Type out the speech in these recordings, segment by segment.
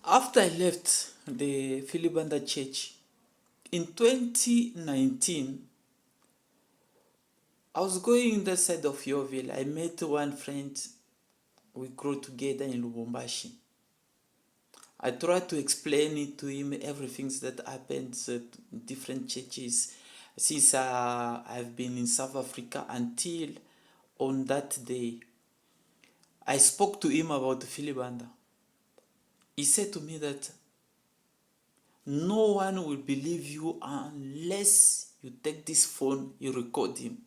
After I left the Philibanda Church in 2019, I was going in the side of Yeoville. I met one friend. We grew together in Lubumbashi. I tried to explain it to him, everything that happens at different churches since I've been in South Africa until on that day. I spoke to him about Philibanda. He said to me that no one will believe you unless you take this phone, you record him.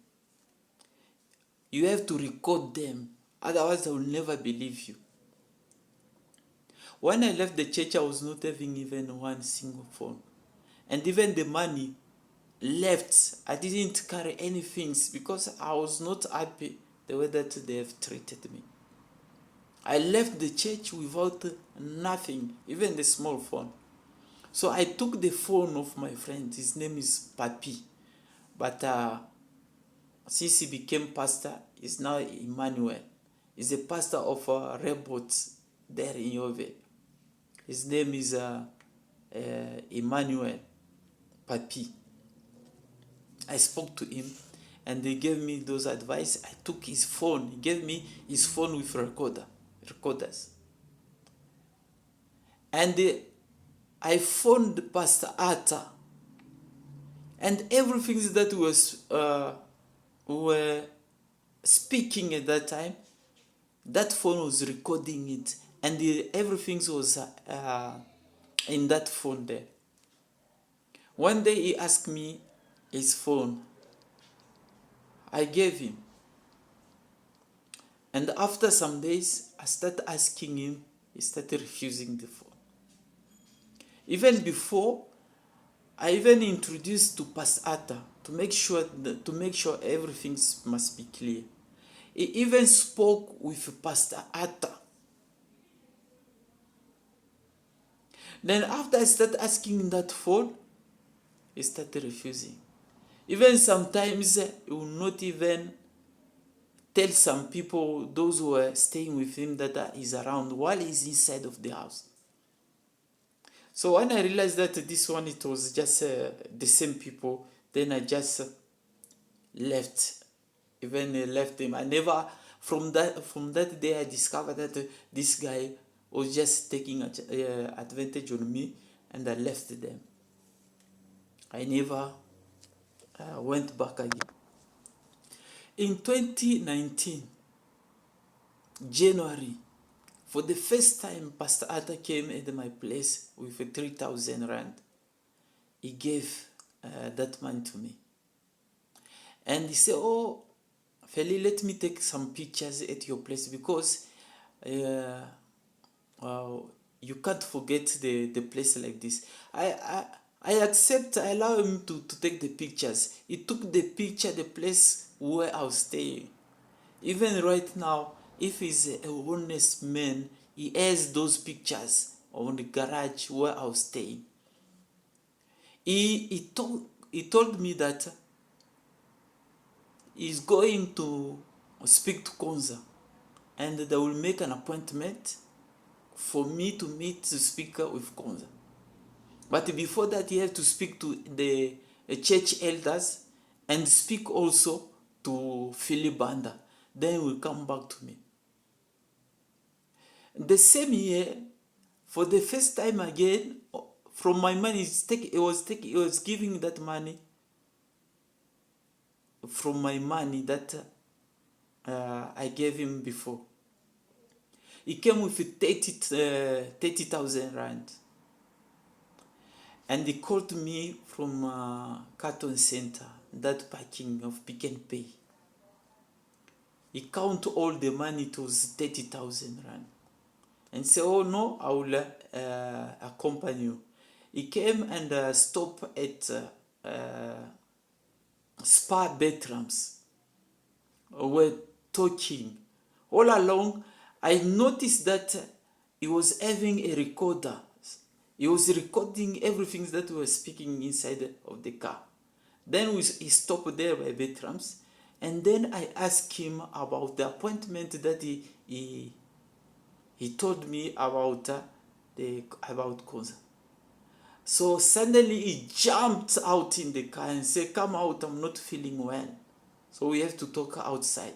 You have to record them, otherwise they will never believe you. When I left the church, I was not having even one single phone. And even the money left, I didn't carry anything because I was not happy the way that they have treated me. I left the church without nothing, even the small phone. So I took the phone of my friend. His name is Papi. But since he became pastor, he's now Emmanuel. He's a pastor of Rebot there in Yeoville. His name is Emmanuel Papi. I spoke to him and they gave me those advice. I took his phone. He gave me his phone with recorders. And I phoned Pastor Atta. And everything that was were speaking at that time, that phone was recording it, and everything was in that phone there. One day he asked me his phone. I gave him. And after some days, I started asking him, he started refusing the phone. Even before, I even introduced to Pastor Atta to make sure everything must be clear. He even spoke with Pastor Atta. Then after I started asking him that phone, he started refusing. Even sometimes he will not even tell some people, those who are staying with him, that he's around while he's inside of the house. So when I realized that this one, it was just the same people, then I just left. Even left him. I never, from that day, I discovered that this guy was just taking advantage on me, and I left them. I never went back again. In 2019, January, for the first time, Pastor Atta came at my place with 3,000 rand. He gave that money to me. And he said, "Oh, Feli, let me take some pictures at your place because you can't forget the place like this." I accept, I allow him to take the pictures. He took the picture, the place where I was staying. Even right now, if he's a honest man, he has those pictures on the garage where I was staying. He told me that he's going to speak to Konza, and they will make an appointment for me to meet the speaker with Konza. But before that, he has to speak to the church elders and speak also to Philibanda. Then he will come back to me. The same year, for the first time again, from my money, he was giving that money from my money that I gave him before. He came with 30,000 rand. And he called me from Carton Center, that parking of Pick n Pay. He count all the money, it was 30,000 rand. And said, "Oh no, I will accompany you." He came and stopped at Spa Bedrooms. We're talking. All along, I noticed that he was having a recorder. He was recording everything that we were speaking inside of the car. Then he stopped there by Bedrooms, and then I asked him about the appointment that he told me about about Koza. So suddenly he jumped out in the car and said, "Come out, I'm not feeling well. So we have to talk outside."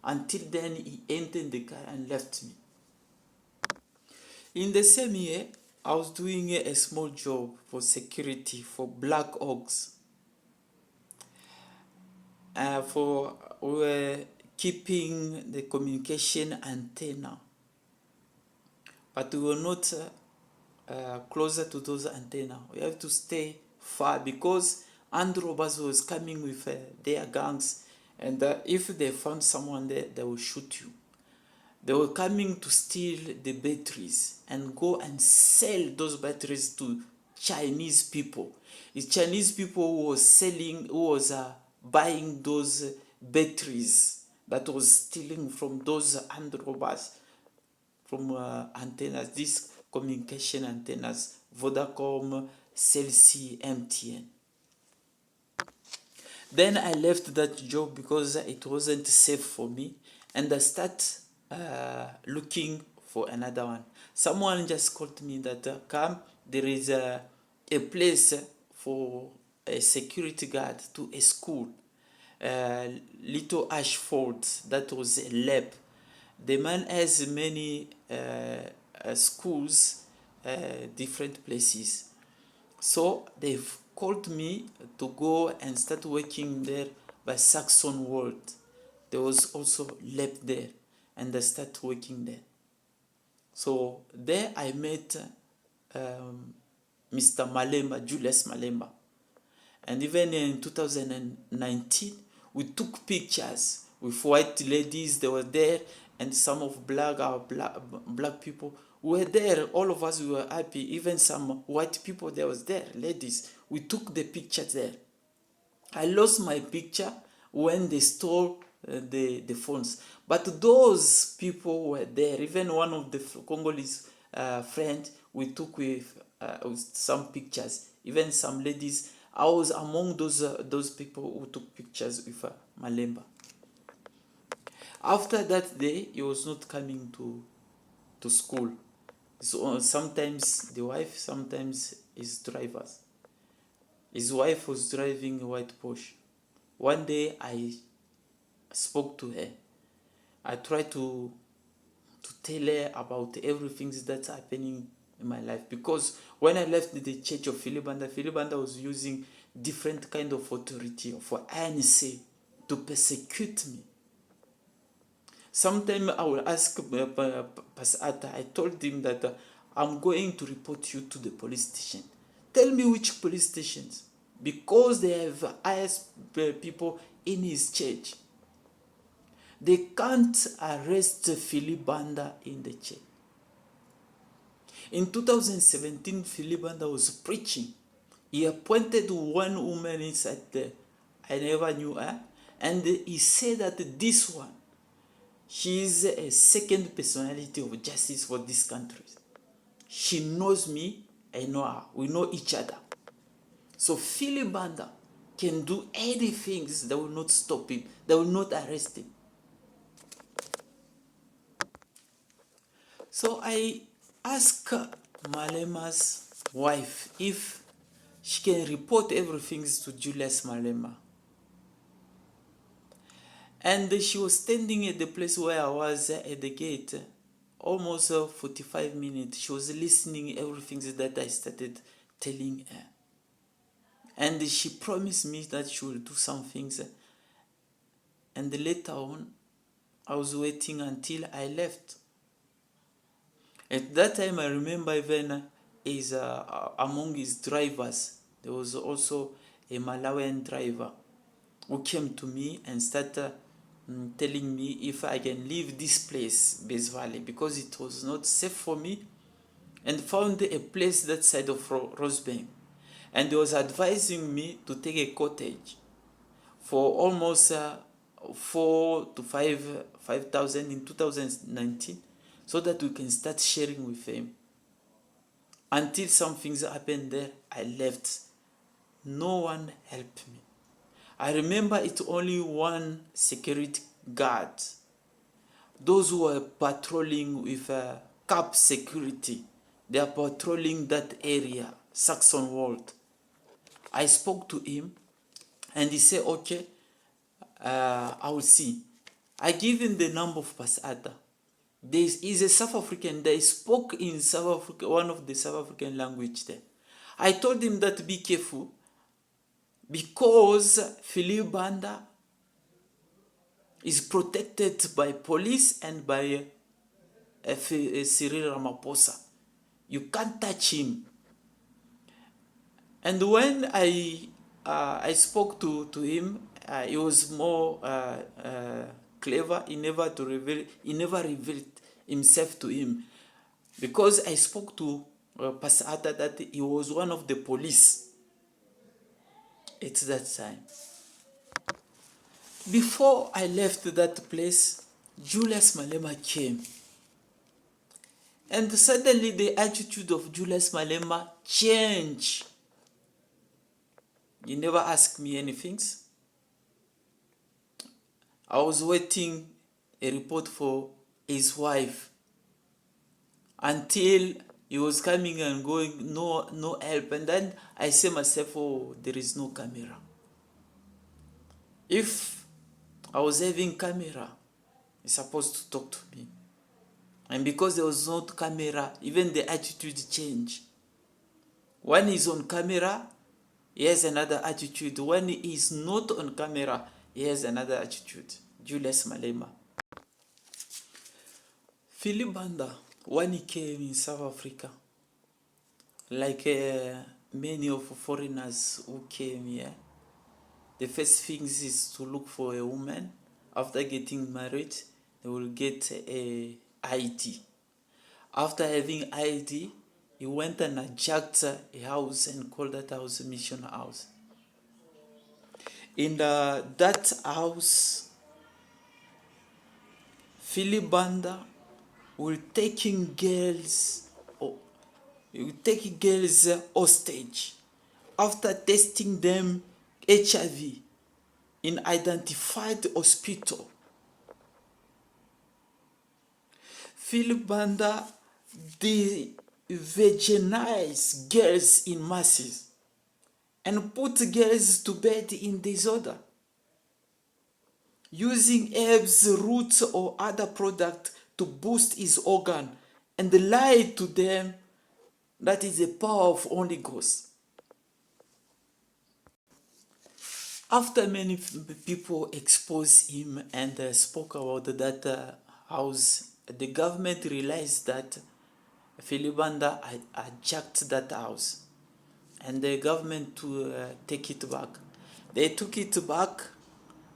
Until then, he entered the car and left me. In the same year, I was doing a small job for security for Black Oaks. We were keeping the communication antenna, but we were not closer to those antenna. We have to stay far because armed robbers was coming with their guns, and if they found someone there, they will shoot you. They were coming to steal the batteries and go and sell those batteries to Chinese people. It's Chinese people who was buying those batteries that was stealing from those armed robbers from antennas, these communication antennas, Vodacom, Cell C, MTN. Then I left that job because it wasn't safe for me, and I started looking for another one. Someone just called me that come, there is a place for a security guard to a school, Little Ashford. That was a lab. The man has many schools, different places. So they've called me to go and start working there by Saxon World. There was also lab there, and I started working there. So there I met Mr. Malemba, Julius Malemba. And even in 2019, we took pictures with white ladies. They were there, and some of black people were there. All of us, we were happy. Even some white people, there was there, ladies. We took the pictures there. I lost my picture when they stole the phones. But those people were there. Even one of the Congolese friends, we took with some pictures. Even some ladies. I was among those people who took pictures with Malemba. After that day, he was not coming to school. So sometimes the wife, sometimes his drivers. His wife was driving a white Porsche. One day I spoke to her. I tried to tell her about everything that's happening in my life, because when I left the church of Philibanda was using different kind of authority for ANC to persecute me. Sometimes I will ask Pastor Atta, I told him that I'm going to report you to the police station. Tell me which police stations, because they have highest people in his church. They can't arrest Philibanda in the church. In 2017, Philibanda was preaching. He appointed one woman inside there. I never knew her. And he said that this one, she is a second personality of justice for this country. She knows me, I know her. We know each other. So Philibanda can do anything that will not stop him, that will not arrest him. So I asked Malemba's wife if she can report everything to Julius Malemba. And she was standing at the place where I was at the gate, almost 45 minutes. She was listening everything that I started telling her. And she promised me that she will do some things. And later on, I was waiting until I left. At that time, I remember even among his drivers, there was also a Malawian driver who came to me and started telling me if I can leave this place, Base Valley, because it was not safe for me, and found a place that side of Rosebank. And he was advising me to take a cottage for almost 4 to 5,000 in 2019, so that we can start sharing with him. Until some things happened there, I left. No one helped me. I remember it's only one security guard. Those who were patrolling with cap security, They are patrolling that area, Saxon World. I spoke to him and he said, okay, I will see. I give him the number of Pasada. There is a South African, they spoke in South Africa, one of the South African language there. I told him that be careful because Philip Banda is protected by police and by Cyril Ramaphosa. You can't touch him. And when I spoke to him, he was more clever. He never revealed himself to him, because I spoke to Pastor Atta that he was one of the police at that time. Before I left that place, Julius Malema came. And suddenly the attitude of Julius Malema changed. He never asked me anything. I was waiting a report for his wife until he was coming and going, no help. And then I say myself, oh, there is no camera. If I was having camera, he's supposed to talk to me. And because there was not camera, even the attitude changed. When he's on camera, he has another attitude. When he is not on camera, he has another attitude. Julius Malema. Philip Banda, when he came in South Africa, like many of foreigners who came here, the first thing is to look for a woman. After getting married, they will get a ID. After having ID, he went and hijacked a house and called that house a mission house. In that house, Philip Banda will taking girls hostage after testing them HIV in identified hospital. Philip Banda, they virginize girls in masses and put girls to bed in disorder, using herbs, roots, or other product to boost his organ, and lie to them that is the power of Holy Ghost. After many people exposed him and spoke about that house, the government realized that Philip Banda hijacked that house, and the government to take it back. They took it back,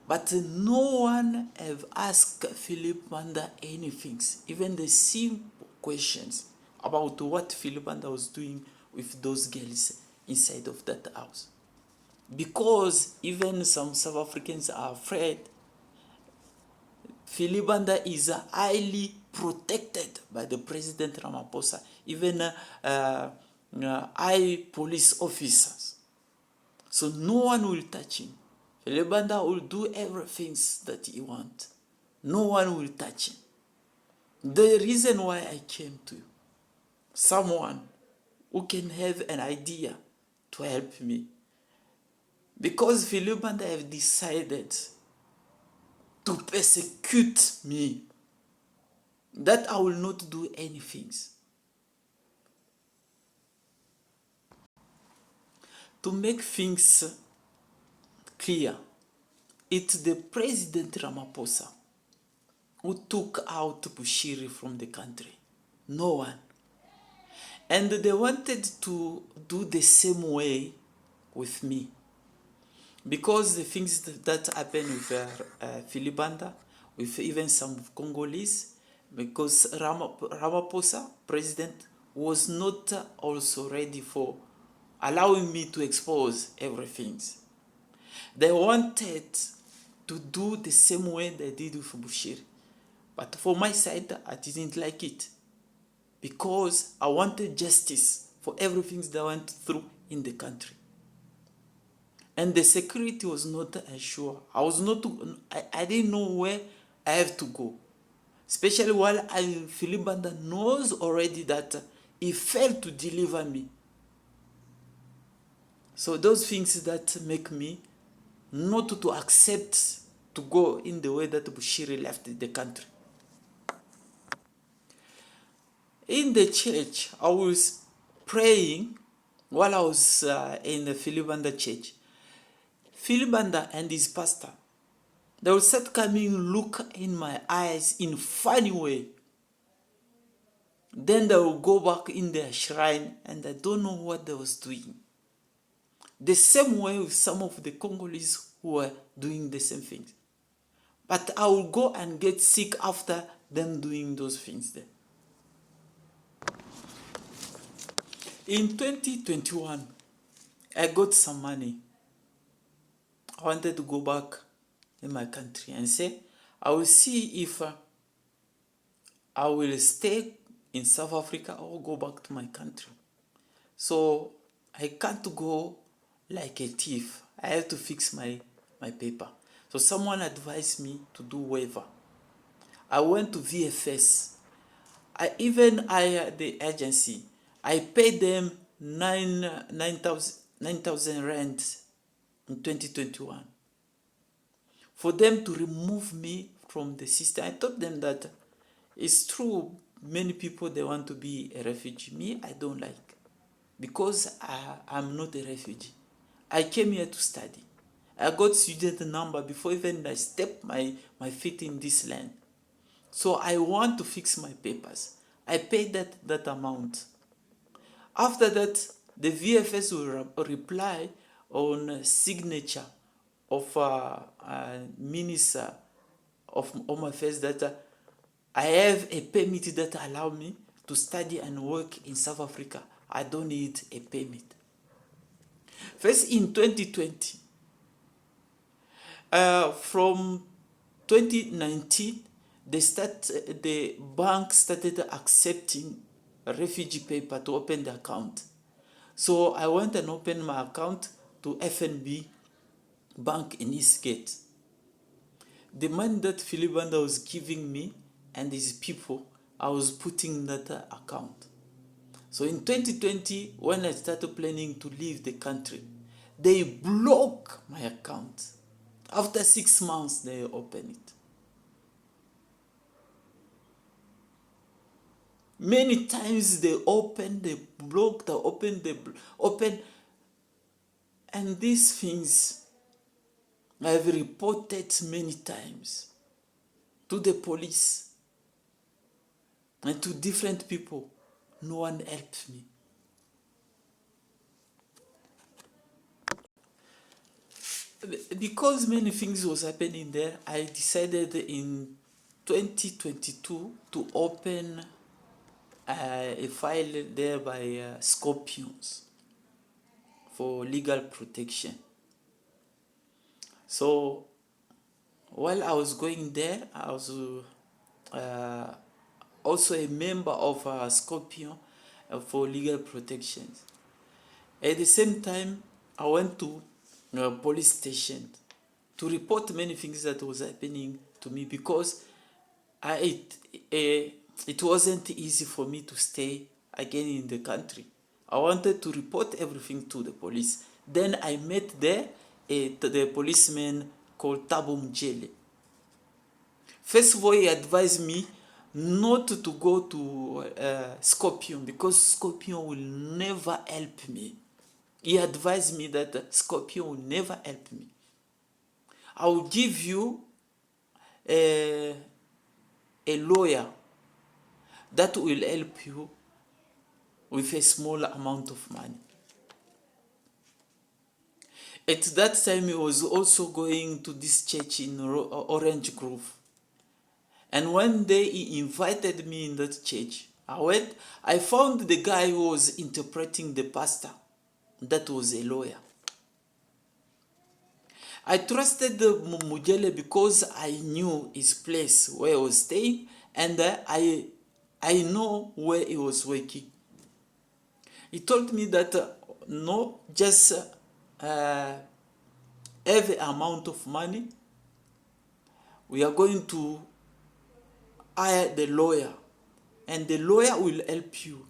but no one have asked Philip Banda anything, even the simple questions about what Philip Banda was doing with those girls inside of that house. Because even some South Africans are afraid, Philip Banda is highly protected by the President Ramaphosa, even high police officers. So no one will touch him. Philip Banda will do everything that he wants. No one will touch him. The reason why I came to you, someone who can have an idea to help me, because Philip Banda have decided to persecute me, that I will not do anything. To make things clear, it's the President Ramaphosa who took out Bushiri from the country. No one. And they wanted to do the same way with me. Because the things that happened with Philip Banda, with even some Congolese, because Ramaphosa, president, was not also ready for allowing me to expose everything. They wanted to do the same way they did with Bushiri. But for my side, I didn't like it, because I wanted justice for everything that went through in the country. And the security was not sure. I didn't know where I have to go. Especially while Philip Banda knows already that he failed to deliver me. So those things that make me not to accept to go in the way that Bushiri left the country. In the church, I was praying while I was in the Philibanda church. Philibanda and his pastor, they will start coming look in my eyes in funny way. Then they will go back in their shrine and I don't know what they was doing. The same way with some of the Congolese who were doing the same things. But I will go and get sick after them doing those things there. In 2021, I got some money. I wanted to go back in my country and say, I will see if I will stay in South Africa or go back to my country. So I can't go like a thief. I have to fix my paper. So someone advised me to do waiver. I went to VFS. The agency, I paid them 9,000 rand in 2021 for them to remove me from the system. I told them that it's true, many people, they want to be a refugee. Me, I don't like, because I'm not a refugee. I came here to study. I got student number before even I stepped my feet in this land. So I want to fix my papers. I paid that amount. After that, the VFS will reply on a signature of Minister of Home Affairs that I have a permit that allow me to study and work in South Africa. I don't need a permit. First in 2020, from 2019, the bank started accepting a refugee paper to open the account. So I went and opened my account to FNB Bank in Eastgate. The money that Philibanda was giving me and his people, I was putting in that account. So in 2020, when I started planning to leave the country, they blocked my account. After 6 months, they opened it. Many times they open, they block, they open, open. And these things I have reported many times to the police and to different people. No one helped me. Because many things was happening there, I decided in 2022 to open a file there by Scorpions for legal protection. So while I was going there, I was also a member of Scorpion for legal protection. At the same time, I went to police station to report many things that was happening to me, because it wasn't easy for me to stay again in the country. I wanted to report everything to the police. Then I met there the policeman called Thabo Mjele. First of all, he advised me not to go to Scorpion, because Scorpion will never help me. He advised me that Scorpion will never help me. I will give you a lawyer that will help you with a small amount of money. At that time, he was also going to this church in Orange Grove. And one day he invited me in that church. I went, I found the guy who was interpreting the pastor. That was a lawyer. I trusted Mujele because I knew his place where he was staying, and I know where he was working. He told me that no, just have an amount of money. We are going to hire the lawyer, and the lawyer will help you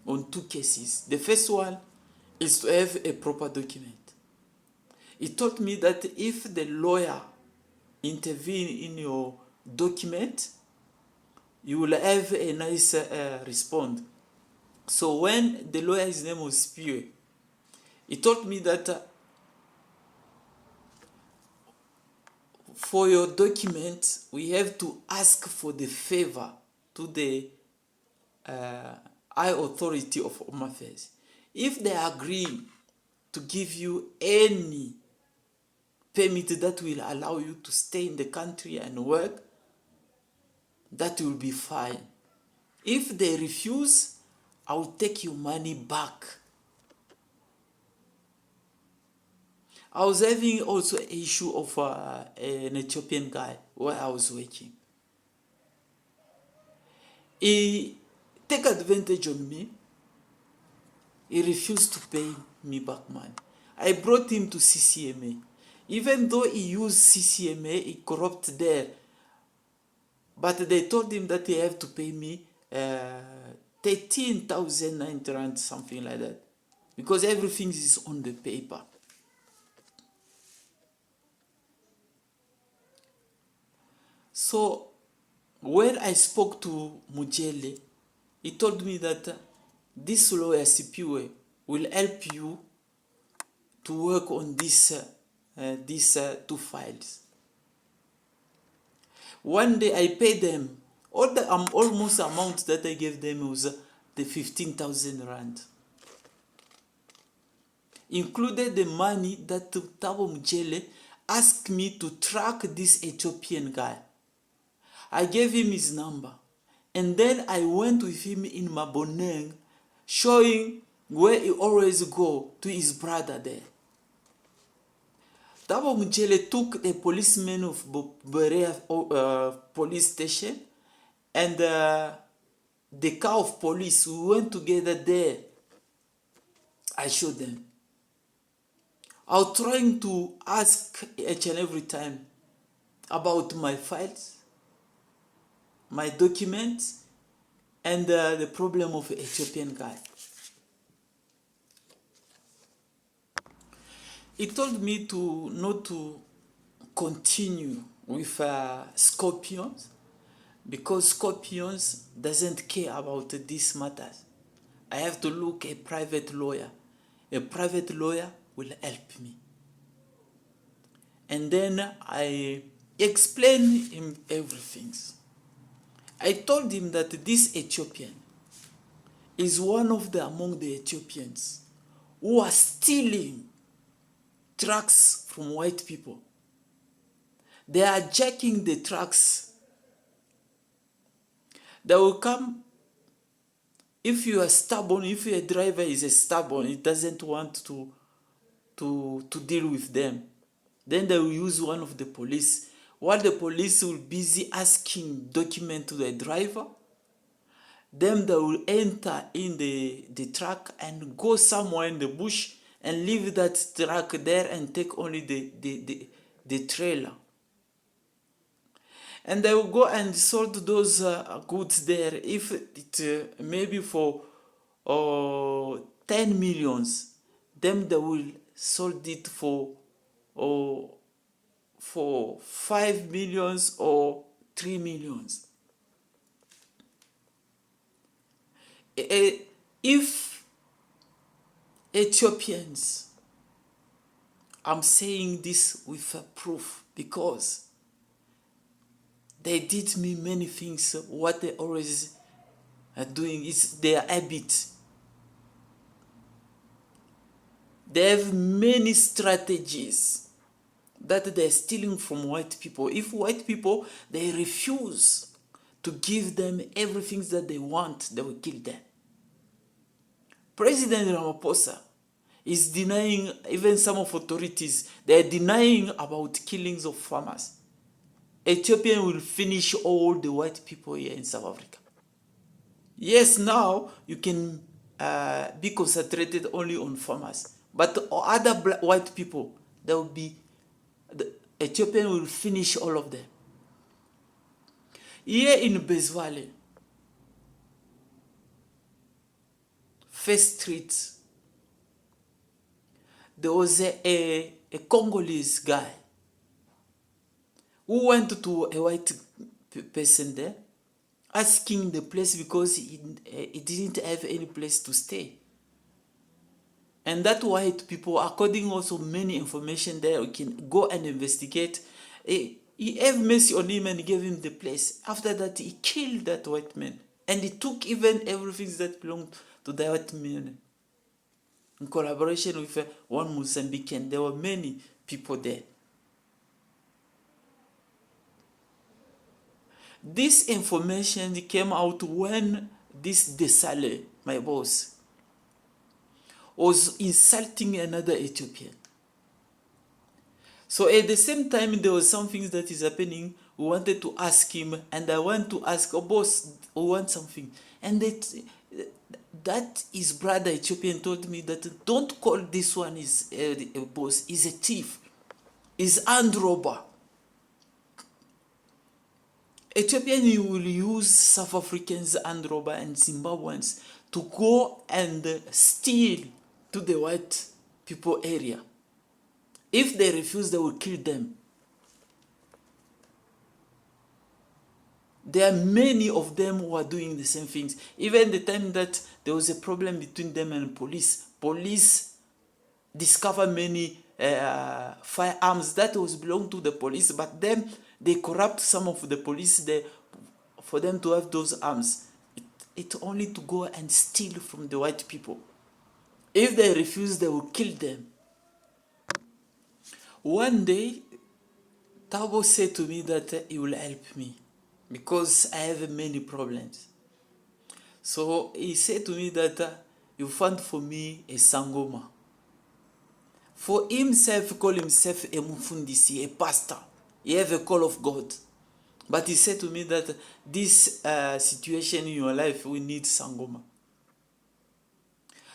on two cases. The first one is to have a proper document. He told me that if the lawyer intervene in your document, you will have a nice response. So when the lawyer, his name was Spiwe, he told me that for your document, we have to ask for the favor to the High Authority of Home Affairs. If they agree to give you any permit that will allow you to stay in the country and work, that will be fine. If they refuse, I will take your money back. I was having also an issue of an Ethiopian guy where I was working. He took advantage of me. He refused to pay me back money. I brought him to CCMA. Even though he used CCMA, he corrupt there. But they told him that he have to pay me 13,900 rand, something like that. Because everything is on the paper. So when I spoke to Mujele, he told me that this lawyer Spiwe will help you to work on these two files. One day I paid them all the almost amount that I gave them was the 15,000 rand, included the money that Thabo Mujele asked me to track this Ethiopian guy. I gave him his number, and then I went with him in Maboneng, showing where he always go to his brother there. Thabo Mujele took the policeman of Berea police station and the car of police. We went together there. I showed them. I was trying to ask each and every time about my files, my documents, and the problem of the Ethiopian guy. He told me to not to continue with Scorpions because Scorpions doesn't care about these matters. I have to look a private lawyer. A private lawyer will help me. And then I explained him everything. I told him that this Ethiopian is one of among the Ethiopians who are stealing trucks from white people. They are jacking the trucks. They will come. If you are stubborn, if your driver is stubborn, it doesn't want to deal with them, then they will use one of the police. While the police will busy asking document to the driver, then they will enter in the truck and go somewhere in the bush and leave that truck there and take only the trailer. And they will go and sold those goods there. If it maybe for 10 millions, then they will sold it for 5 millions or 3 millions. If Ethiopians, I'm saying this with proof because they did me many things. What they always are doing is their habit. They have many strategies that they're stealing from white people. If white people, they refuse to give them everything that they want, they will kill them. President Ramaphosa is denying, even some of authorities, they're denying about killings of farmers. Ethiopia will finish all the white people here in South Africa. Yes, now you can be concentrated only on farmers. But other white people, there will be, the Ethiopian will finish all of them. Here in Bezwale, First Street, there was a Congolese guy who went to a white person there, asking the place because he didn't have any place to stay. And that white people, according also many information there, we can go and investigate. He have mercy on him and gave him the place. After that, he killed that white man. And he took even everything that belonged to the white man. In collaboration with one Mozambican, there were many people there. This information came out when this Desale, my boss, was insulting another Ethiopian. So at the same time, there was something that is happening. We wanted to ask him, and I want to ask, oh boss, we want something. And that his brother Ethiopian told me that don't call this one is a boss, he's a thief, he's armed robber. Ethiopian will use South Africans, armed robber, and Zimbabweans to go and steal to the white people area. If they refuse, they will kill them. There are many of them who are doing the same things. Even the time that there was a problem between them and police discovered many firearms that was belong to the police, but then they corrupt some of the police for them to have those arms. It's only to go and steal from the white people. If they refuse, they will kill them. One day, Thabo said to me that he will help me because I have many problems. So he said to me that you found for me a Sangoma. For himself, call himself a Mufundisi, a pastor. He have a call of God. But he said to me that this situation in your life, we need Sangoma.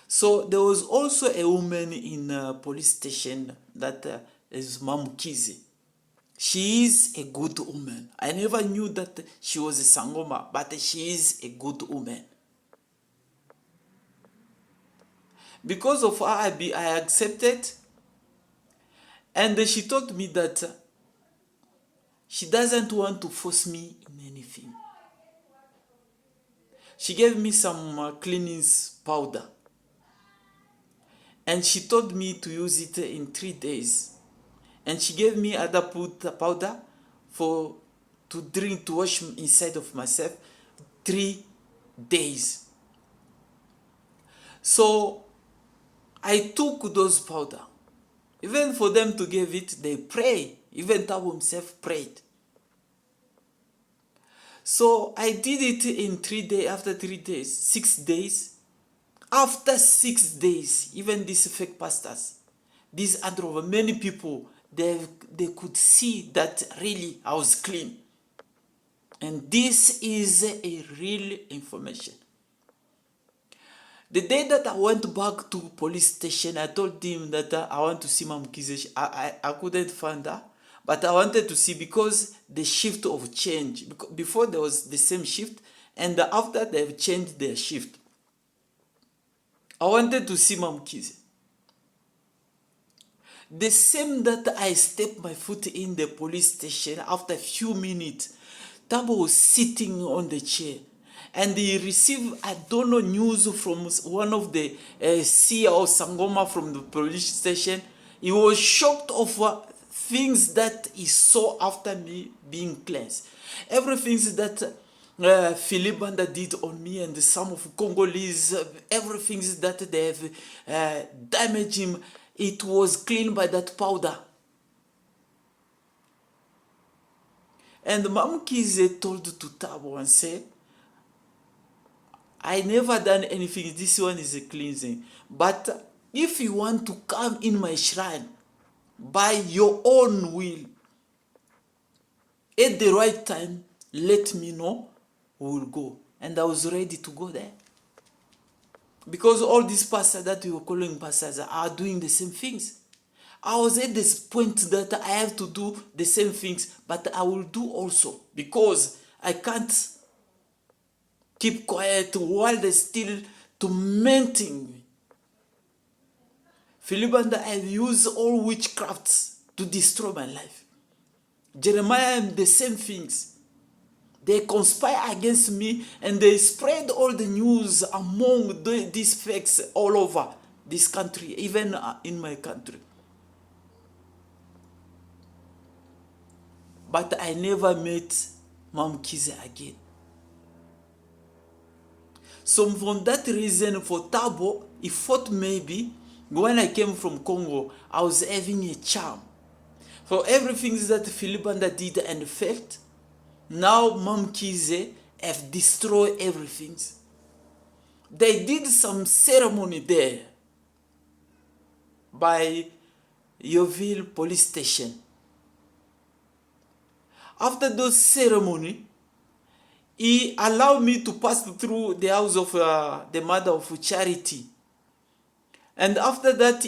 So there was also a woman in a police station that is Mamukizi. She is a good woman. I never knew that she was a Sangoma, but she is a good woman. Because of her, I accepted. And she told me that she doesn't want to force me in anything. She gave me some cleaning powder. And she told me to use it in 3 days. And she gave me other powder to drink, to wash inside of myself 3 days. So I took those powder. Even for them to give it, they pray. Even Thabo himself prayed. So I did it in 3 days, after 3 days, 6 days. After 6 days, even these fake pastors, these other many people, they could see that really I was clean. And this is a real information. The day that I went back to police station, I told him that I want to see Mamukizi. I couldn't find her, but I wanted to see because the shift of change. Before there was the same shift, and after they've changed their shift. I wanted to see Mamukizi. The same that I stepped my foot in the police station, after a few minutes, Thabo was sitting on the chair. And he received, I don't know, news from one of the CEO Sangoma from the police station. He was shocked over things that he saw after me being cleansed. Everything that Philip Banda did on me and some of Congolese, everything that they have damaged him, it was cleaned by that powder. And Mamukizi told to Thabo and said, I never done anything. This one is a cleansing. But if you want to come in my shrine by your own will, at the right time, let me know. We will go. And I was ready to go there. Because all these pastors that you are calling pastors are doing the same things. I was at this point that I have to do the same things, but I will do also. Because I can't keep quiet while they still tormenting me. Philibanda have used all witchcrafts to destroy my life. Jeremiah and the same things. They conspire against me and they spread all the news among these fakes all over this country, even in my country. But I never met Mom Kize again. So for that reason, for Thabo, he thought maybe when I came from Congo, I was having a charm. For everything that Philibanda did and felt, now Mom Kize have destroyed everything. They did some ceremony there by Yeoville police station. After those ceremony, he allowed me to pass through the house of the mother of Charity. And after that,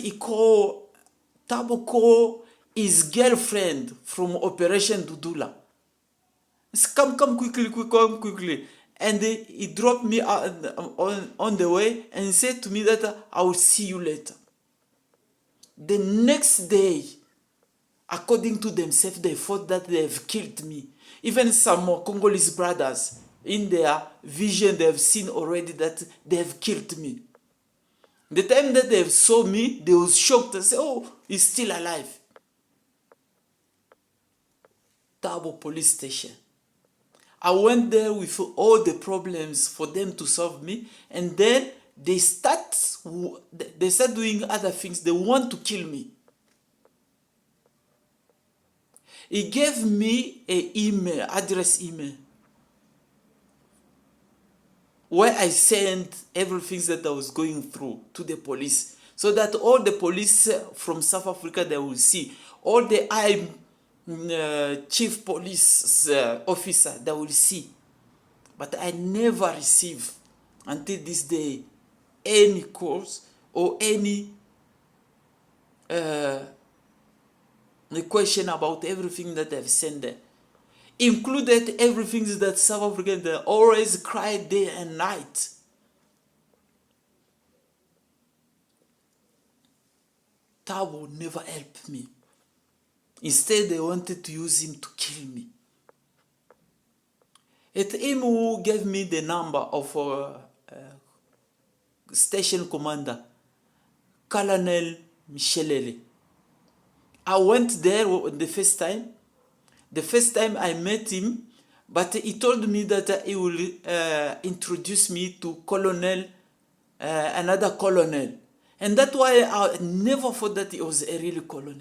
Thabo called his girlfriend from Operation Dudula. Come quickly. And he dropped me on the way and said to me that I will see you later. The next day, according to themselves, they thought that they have killed me. Even some more Congolese brothers, in their vision, they have seen already that they have killed me. The time that they saw me, they were shocked. They said, oh, he's still alive. Thabo police station. I went there with all the problems for them to solve me, and then they start doing other things. They want to kill me. He gave me an address email, where I sent everything that I was going through to the police, so that all the police from South Africa, they will see. All the chief police officer, they will see. But I never received, until this day, any calls or any question about everything that I've sent them. Included everything that South Africans always cry day and night. Thabo never helped me. Instead, they wanted to use him to kill me. It's him who gave me the number of station commander, Colonel Michelele. I went there the first time. The first time I met him, but he told me that he will introduce me to colonel, another colonel. And that's why I never thought that he was a real colonel.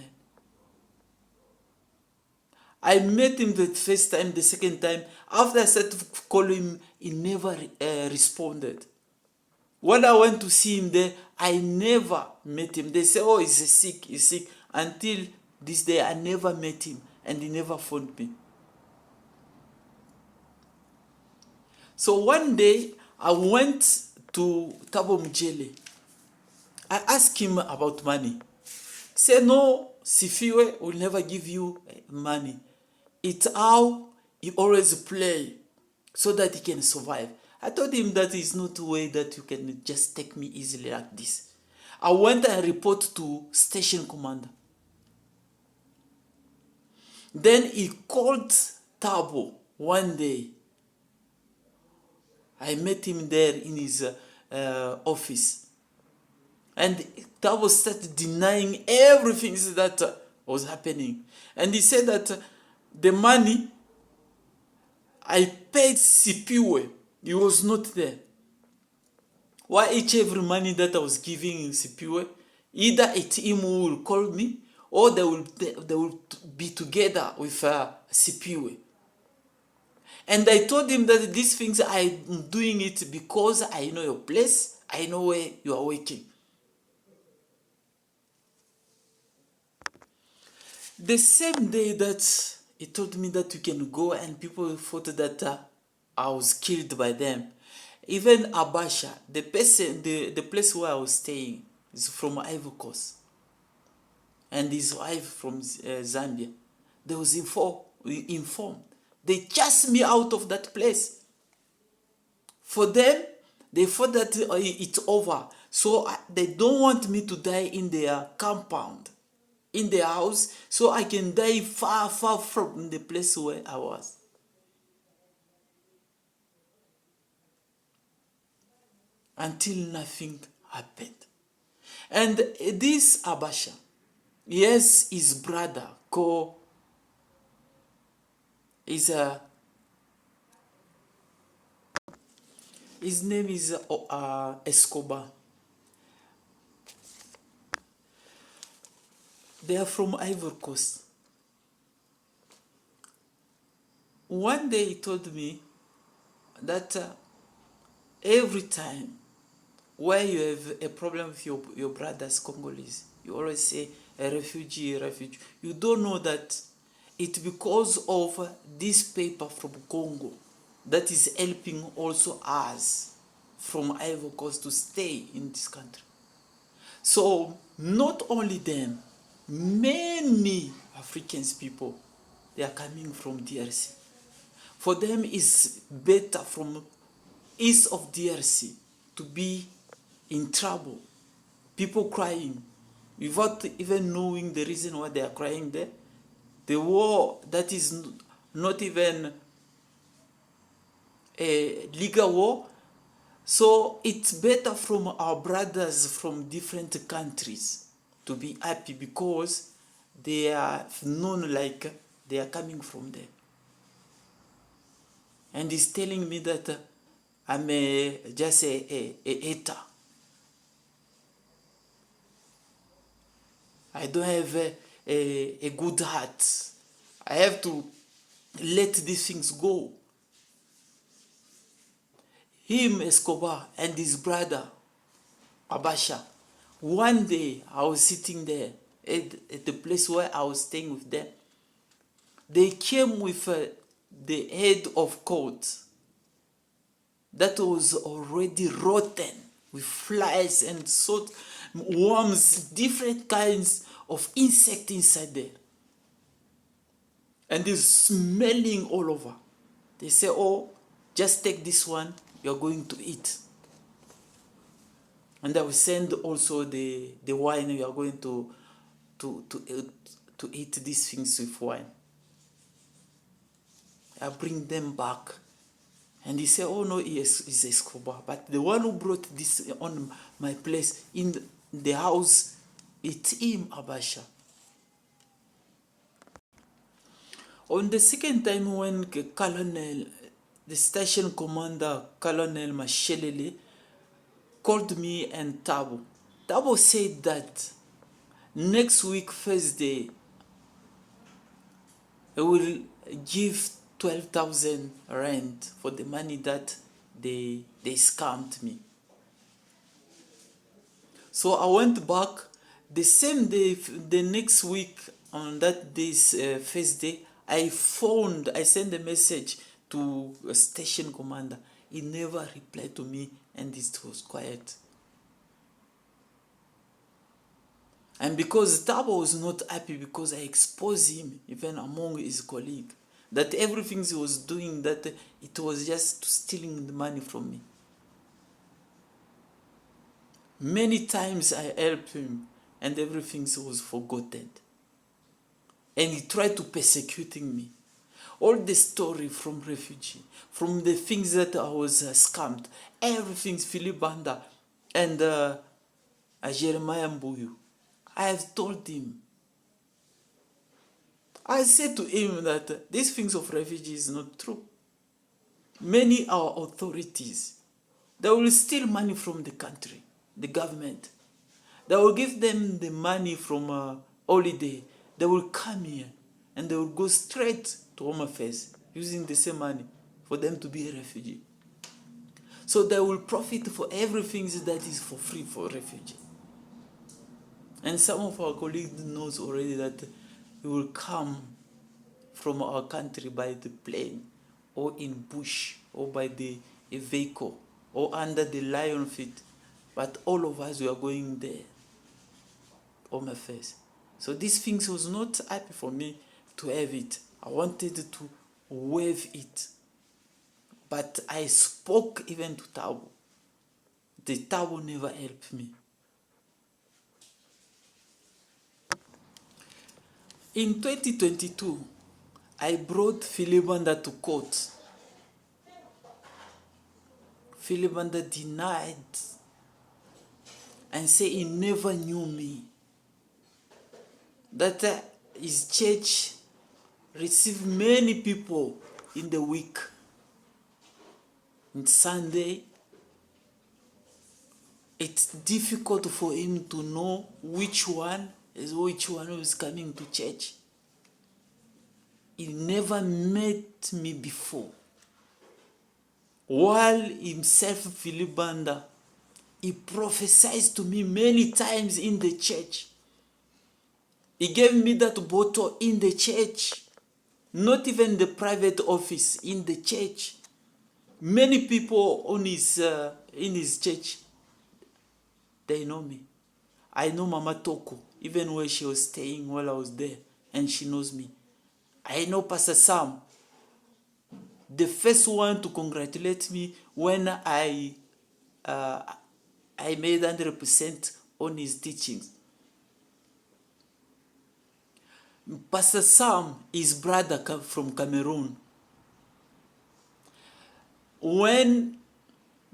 I met him the first time, the second time. After I started to call him, he never responded. When I went to see him there, I never met him. They say, oh, he's sick. Until this day, I never met him, and he never phoned me. So one day, I went to Thabo Mjele. I asked him about money. He said, no, Sifiwe will never give you money. It's how he always play so that he can survive. I told him that it's not a way that you can just take me easily like this. I went and reported to station commander. Then he called Thabo one day. I met him there in his office. And Thabo started denying everything that was happening. And he said that the money I paid Sipiwe, he was not there. Why every money that I was giving Sipiwe, either a team will call me or they will be together with Sipiwe. And I told him that these things I'm doing it because I know your place, I know where you are working. The same day that he told me that you can go, and people thought that I was killed by them. Even Abasha, the place where I was staying, is from Ivory Coast, and his wife from Zambia. They was informed. They chased me out of that place. For them, They thought that it's over. So they don't want me to die in their compound, in their house, so I can die far, far from the place where I was. Until nothing happened. And this Abasha, yes, his brother, his name is Escobar. They are from Ivory Coast. One day he told me that every time where you have a problem with your brothers Congolese, you always say a refugee, a refugee. You don't know that it's because of this paper from Congo that is helping also us from Ivory Coast to stay in this country. So not only them, many Africans people, they are coming from DRC. For them, it's better from east of DRC to be in trouble. People crying without even knowing the reason why they are crying there. The war that is not even a legal war. So it's better from our brothers from different countries to be happy because they are known like they are coming from there. And he's telling me that I'm just a hater. I don't have a good heart. I have to let these things go. Him, Escobar, and his brother, Abasha, one day I was sitting there at the place where I was staying with them. They came with the head of court that was already rotten with flies and salt, worms, different kinds of insects inside there. And it's smelling all over. They say, oh, just take this one, you're going to eat. And I will send also the wine, you are going to eat these things with wine. I bring them back. And he said, oh no, he's Escobar. But the one who brought this on my place in the house, it's him, Abasha. On the second time when the station commander, Colonel Mashelele, called me and Tabo said that next week, Thursday, I will give 12,000 rand for the money that they scammed me. So I went back the same day, the next week, on that day's first day, I sent a message to a station commander. He never replied to me and it was quiet. And because Tabo was not happy because I exposed him, even among his colleagues, that everything he was doing, that it was just stealing the money from me. Many times I helped him and everything was forgotten. And he tried to persecuting me. All the story from refugee, from the things that I was scammed, everything, Philip Banda and Jeremiah Mbuyu, I have told him. I said to him that these things of refugees is not true. Many are authorities. They will steal money from the country, the government. They will give them the money from holiday. They will come here and they will go straight to Home Affairs using the same money for them to be a refugee. So they will profit for everything that is for free for refugee. And some of our colleagues knows already that he will come from our country by the plane or in bush or by the vehicle or under the lion feet. But all of us, we are going there on my face. So these things was not happy for me to have it. I wanted to wave it. But I spoke even to Tabo. the towel never helped me. In 2022, I brought Philibanda to court. Philibanda denied and said he never knew me. That his church received many people in the week. On Sunday, it's difficult for him to know which one is coming to church. He never met me before. While himself, Philibanda, he prophesied to me many times in the church. He gave me that bottle in the church, not even the private office, in the church. Many people in his church, they know me. I know Mama Toko, even where she was staying while I was there, and she knows me. I know Pastor Sam, the first one to congratulate me when I made 100% on his teachings. Pastor Sam, his brother from Cameroon. When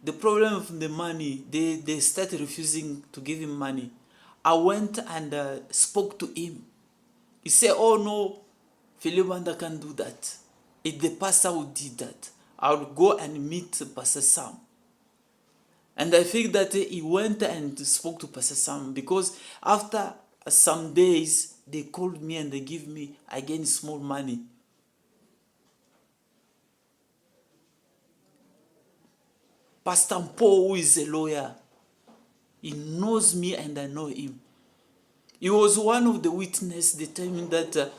the problem of the money, they started refusing to give him money, I went and spoke to him. He said, oh no, Philibanda can't do that. It's the pastor who did that. I would go and meet Pastor Sam. And I think that he went and spoke to Pastor Sam, because after some days, they called me and they give me again small money. Pastor Paul, who is a lawyer, he knows me and I know him. He was one of the witnesses the time that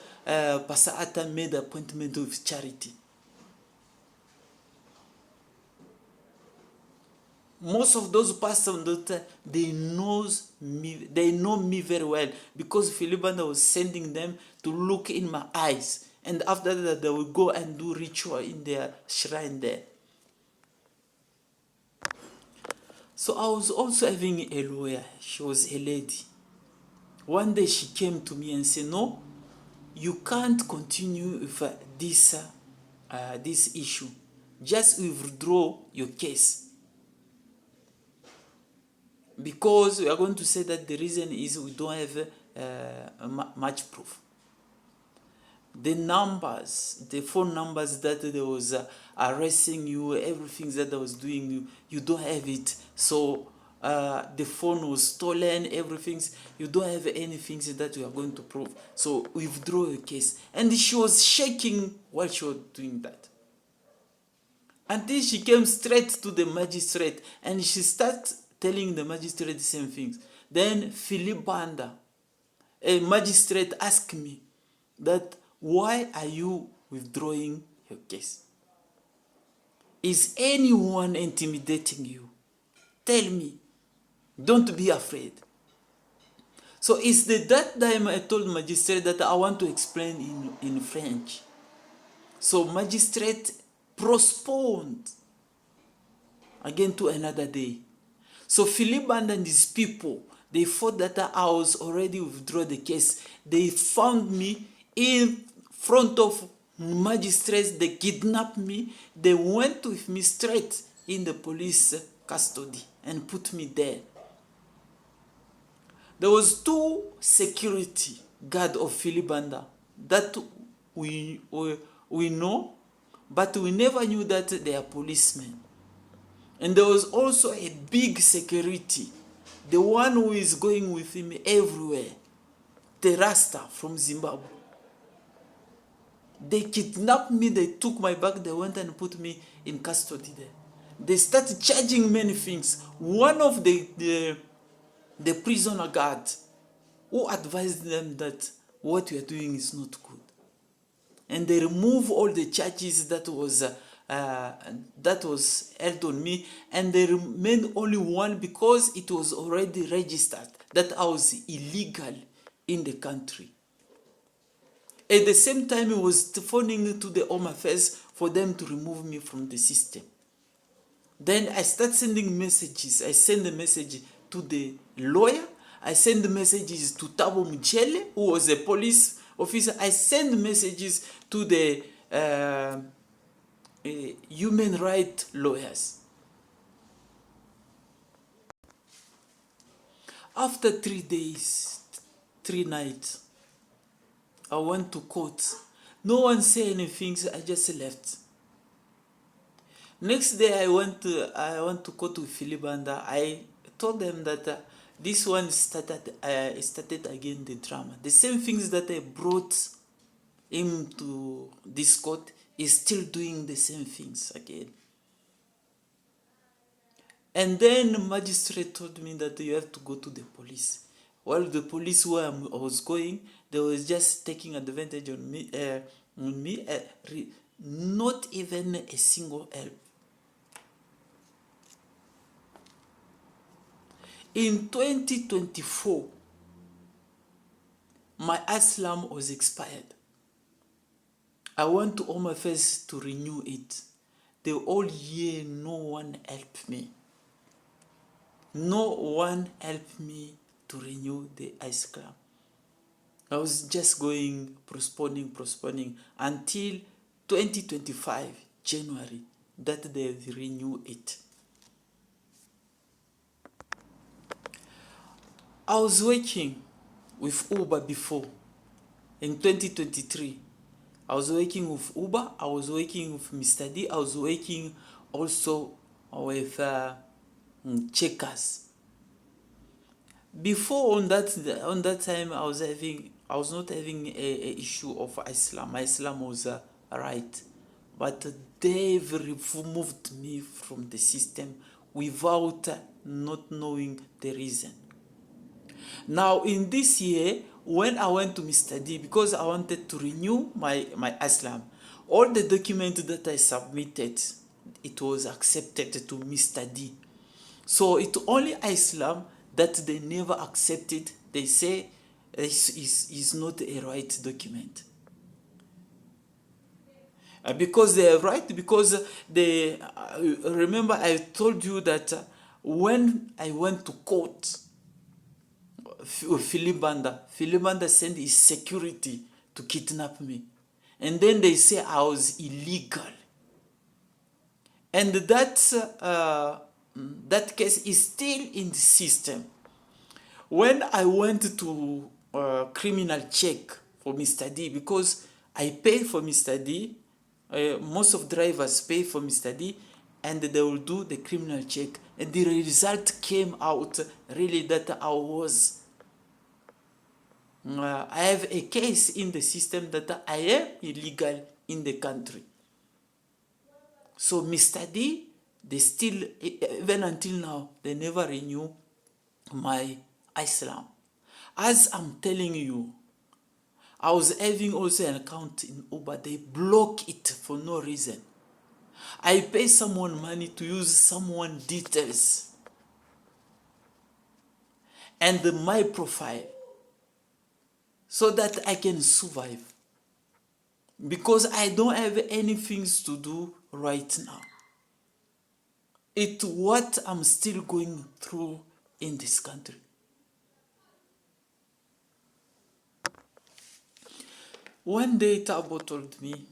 Pastor Atta made the appointment of charity. Most of those pastors, they know me very well, because Philibanda was sending them to look in my eyes. And after that, they will go and do ritual in their shrine there. So I was also having a lawyer. She was a lady. One day she came to me and said, no, you can't continue with this issue. Just withdraw your case. Because we are going to say that the reason is we don't have much proof. The numbers, the phone numbers that they was arresting you, everything that they was doing, you don't have it. So the phone was stolen, everything. You don't have anything that you are going to prove. So withdraw your case. And she was shaking while she was doing that. Until she came straight to the magistrate and she started telling the magistrate the same things. Then Philibanda, a magistrate, asked me that, why are you withdrawing your case? Is anyone intimidating you? Tell me. Don't be afraid. So it's that time I told magistrate that I want to explain in French. So magistrate postponed again to another day. So Philibanda and his people, they thought that I was already withdrawn the case. They found me in front of magistrates. They kidnapped me. They went with me straight in the police custody and put me there. There was 2 security guard of Philibanda that we know, but we never knew that they are policemen. And there was also a big security, the one who is going with him everywhere, the Rasta from Zimbabwe. They kidnapped me, they took my bag, they went and put me in custody there. They started charging many things. One of the prisoner guards who advised them that what we are doing is not good. And they removed all the charges that was held on me, and there remained only one because it was already registered that I was illegal in the country. At the same time, he was phoning to the Home Affairs for them to remove me from the system. Then I start sending messages. I send a message to the lawyer. I send messages to Thabo Mtshele, who was a police officer. I send messages to the human rights lawyers. After 3 days, 3 nights, I went to court. No one said anything, so I just left. Next day, I went to court with Philibanda. I told them that this one started again the drama. The same things that I brought him to this court is still doing the same things again. And then the magistrate told me that you have to go to the police. While the police where I was going, they was just taking advantage on me, not even a single help. In 2024, my Islam was expired. I went to Home Affairs to renew it. The whole year, no one helped me. No one helped me to renew the Islam. I was just going, postponing until 2025, January, that they renew it. I was working with Uber before. In 2023, I was working with Uber, I was working with Mr. D, I was working also with Checkers. Before on that time, I was not having a issue of Islam. My Islam was right, but they've removed me from the system without not knowing the reason. Now in this year, when I went to Mr. D, because I wanted to renew my Islam, all the documents that I submitted, it was accepted to Mr. D. So it's only Islam that they never accepted. They say is not a right document. Because they are right, because they remember I told you that when I went to court, Philibanda sent his security to kidnap me. And then they say I was illegal. And that case is still in the system. When I went to criminal check for Mr. D, because I pay for Mr. D, most of drivers pay for Mr. D, and they will do the criminal check. And the result came out really that I have a case in the system that I am illegal in the country. So Mr. D, they still, even until now, they never renew my Islam. As I'm telling you, I was having also an account in Uber. They block it for no reason. I pay someone money to use someone's details and my profile so that I can survive. Because I don't have anything to do right now. It's what I'm still going through in this country. One day Thabo told me,